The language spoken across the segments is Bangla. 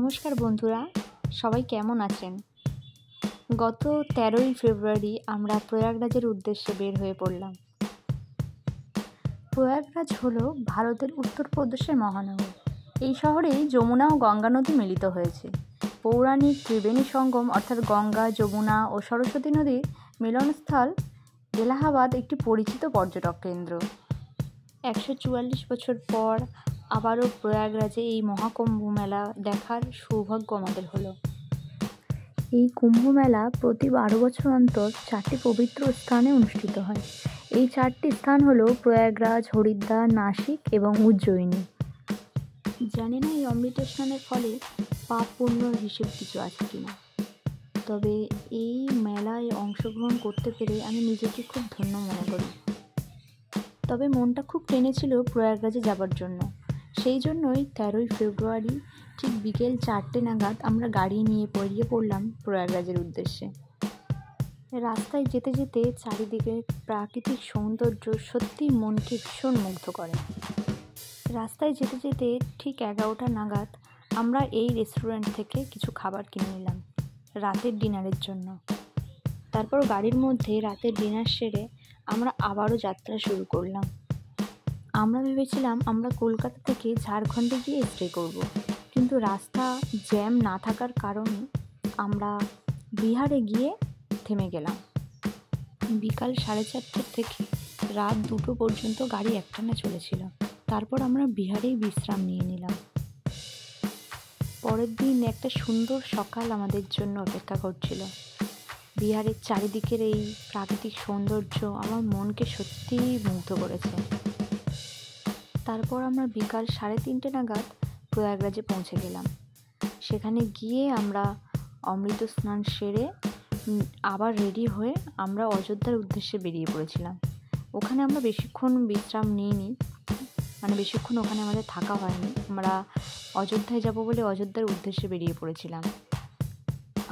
নমস্কার বন্ধুরা, সবাই কেমন আছেন? গত 13ই ফেব্রুয়ারি আমরা প্রয়াগরাজের উদ্দেশ্যে বের হয়ে পড়লাম। প্রয়াগরাজ হলো ভারতের উত্তরপ্রদেশের মহানগর। এই শহরেই যমুনা ও গঙ্গা নদী মিলিত হয়েছে। পৌরাণিক ত্রিবেণী সঙ্গম অর্থাৎ গঙ্গা, যমুনা ও সরস্বতী নদীর মিলনস্থল এলাহাবাদ একটি পরিচিত পর্যটক কেন্দ্র। 144 বছর পর আবারও প্রয়াগরাজে এই মহাকুম্ভ মেলা দেখার সৌভাগ্য আমাদের হলো। এই কুম্ভ মেলা প্রতি 12 বছর অন্তর 4টি পবিত্র স্থানে অনুষ্ঠিত হয়। এই 4টি স্থান হলো প্রয়াগরাজ, হরিদ্বার, নাসিক এবং উজ্জয়িনী। জানি না এই অমৃত স্নানের ফলে পাপ পুণ্যর হিসেব কিছু আছে কিনা, তবে এই মেলায় অংশগ্রহণ করতে পেরে আমি নিজেকে খুব ধন্য মনে করি। তবে মনটা খুব টেনেছিল প্রয়াগরাজে যাবার জন্য। সেই জন্যই 13ই ফেব্রুয়ারি ঠিক বিকেল 4টে নাগাদ আমরা গাড়ি নিয়ে বেরিয়ে পড়লাম প্রয়াগরাজের উদ্দেশ্যে। রাস্তায় যেতে যেতে চারিদিকে প্রাকৃতিক সৌন্দর্য সত্যিই মনকে ভীষণ মুগ্ধ করে। রাস্তায় যেতে যেতে ঠিক 11টা নাগাদ আমরা এই রেস্টুরেন্ট থেকে কিছু খাবার কিনে নিলাম রাতের ডিনারের জন্য। তারপর গাড়ির মধ্যে রাতের ডিনার সেরে আমরা আবারও যাত্রা শুরু করলাম। আমরা ভেবেছিলাম আমরা কলকাতা থেকে ঝাড়খণ্ডে গিয়ে স্টে করব, কিন্তু রাস্তা জ্যাম না থাকার কারণে আমরা বিহারে গিয়ে থেমে গেলাম। বিকাল 4:30 থেকে রাত 2টো পর্যন্ত গাড়ি একটানা চলেছিল। তারপর আমরা বিহারেই বিশ্রাম নিয়ে নিলাম। পরের দিন একটা সুন্দর সকাল আমাদের জন্য অপেক্ষা করছিল। বিহারের চারিদিকের এই প্রাকৃতিক সৌন্দর্য আমার মনকে সত্যিই মুগ্ধ করেছে। তারপর আমরা বিকাল 3:30 নাগাদ প্রয়াগরাজে পৌঁছে গেলাম। সেখানে গিয়ে আমরা অমৃত স্নান সেরে আবার রেডি হয়ে আমরা অযোধ্যার উদ্দেশ্যে বেরিয়ে পড়েছিলাম। ওখানে আমরা বেশিক্ষণ বিশ্রাম নিইনি, বেশিক্ষণ ওখানে আমাদের থাকা হয়নি। আমরা অযোধ্যায় যাব বলে অযোধ্যার উদ্দেশ্যে বেরিয়ে পড়েছিলাম।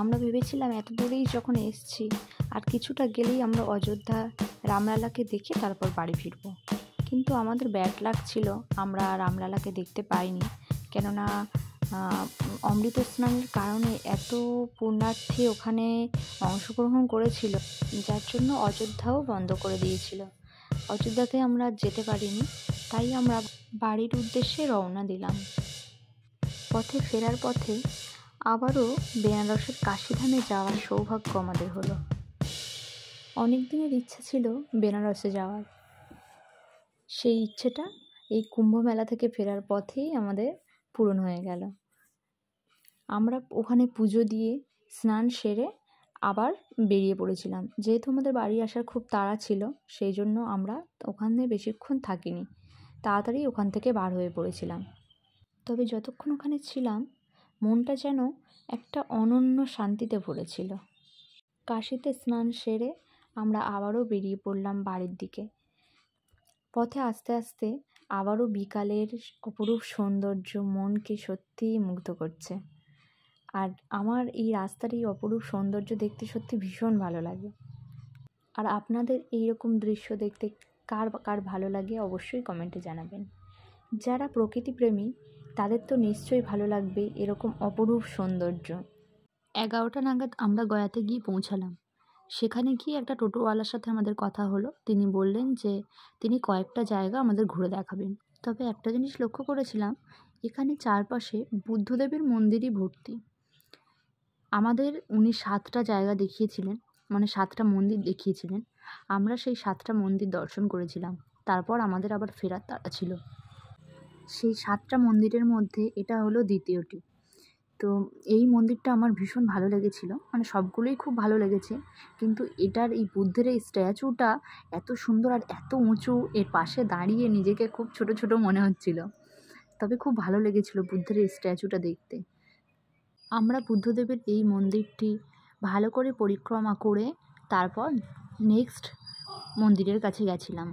আমরা ভেবেছিলাম এত দূরেই যখন এসেছি আর কিছুটা গেলেই আমরা অযোধ্যা রামলালাকে দেখে তারপর বাড়ি ফিরব, কিন্তু আমাদের ব্যাড লাক ছিল, আমরা রামলালাকে দেখতে পাইনি। কেননা অমৃত স্নানের কারণে এত পুণ্যার্থী ওখানে অংশগ্রহণ করেছিল, যার জন্য অযোধ্যাও বন্ধ করে দিয়েছিল। অযোধ্যাতে আমরা যেতে পারিনি, তাই আমরা বাড়ির উদ্দেশ্যে রওনা দিলাম। ফেরার পথে আবারও বেনারসের কাশীধামে যাওয়ার সৌভাগ্য আমাদের হলো। অনেক দিনের ইচ্ছা ছিল বেনারসে যাওয়ার। সেই ইচ্ছেটা এই কুম্ভ মেলা থেকে ফেরার পথেই আমাদের পূরণ হয়ে গেল। আমরা ওখানে পুজো দিয়ে স্নান সেরে আবার বেরিয়ে পড়েছিলাম। যেহেতু আমাদের বাড়ি আসার খুব তাড়া ছিল, সেই জন্য আমরা ওখানে বেশিক্ষণ থাকিনি, তাড়াতাড়ি ওখান থেকে বার হয়ে পড়েছিলাম। তবে যতক্ষণ ওখানে ছিলাম মনটা যেন একটা অনন্য শান্তিতে ভরেছিল। কাশীতে স্নান সেরে আমরা আবারও বেরিয়ে পড়লাম বাড়ির দিকে। পথে আস্তে আস্তে আবারও বিকালের অপরূপ সৌন্দর্য মনকে সত্যিই মুগ্ধ করছে। আর আমার এই রাস্তার এই অপরূপ সৌন্দর্য দেখতে সত্যি ভীষণ ভালো লাগে। আর আপনাদের এইরকম দৃশ্য দেখতে কার কার ভালো লাগে অবশ্যই কমেন্টে জানাবেন। যারা প্রকৃতিপ্রেমী তাদের তো নিশ্চয়ই ভালো লাগবে এরকম অপরূপ সৌন্দর্য। 11টা নাগাদ আমরা গয়াতে গিয়ে পৌঁছালাম। সেখানে গিয়ে একটা টোটোওয়ালার সাথে আমাদের কথা হলো। তিনি বললেন যে তিনি কয়েকটা জায়গা আমাদের ঘুরে দেখাবেন। তবে একটা জিনিস লক্ষ্য করেছিলাম, এখানে চারপাশে বুদ্ধদেবের মন্দিরই ভর্তি। আমাদের উনি 7টা জায়গা দেখিয়েছিলেন, 7টা মন্দির দেখিয়েছিলেন। আমরা সেই 7টা মন্দির দর্শন করেছিলাম। তারপর আমাদের আবার ফেরার তাড়া ছিল। সেই 7টা মন্দিরের মধ্যে এটা হলো দ্বিতীয়টি। তো এই মন্দিরটা আমার ভীষণ ভালো লেগেছিল, সবগুলোই খুব ভালো লেগেছে, কিন্তু এটার এই বুদ্ধের এই স্ট্যাচুটা এত সুন্দর আর এত উঁচু, এর পাশে দাঁড়িয়ে নিজেকে খুব ছোট ছোট মনে হচ্ছিল। তবে খুব ভালো লেগেছিল বুদ্ধের এই স্ট্যাচুটা দেখতে। আমরা বুদ্ধদেবের এই মন্দিরটি ভালো করে পরিক্রমা করে তারপর নেক্সট মন্দিরের কাছে গেছিলাম।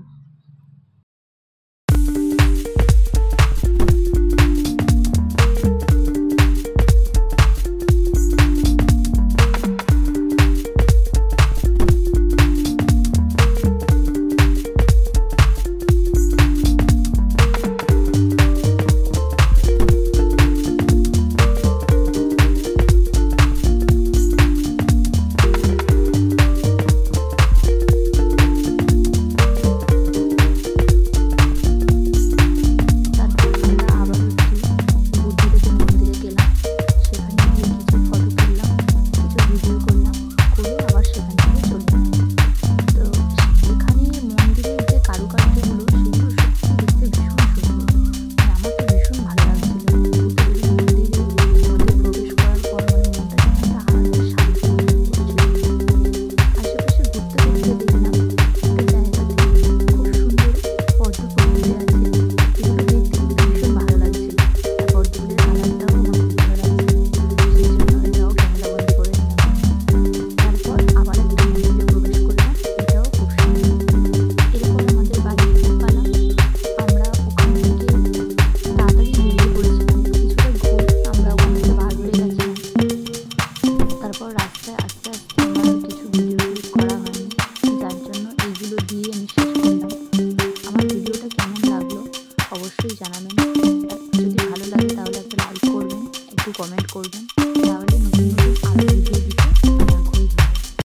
দিয়ে আমি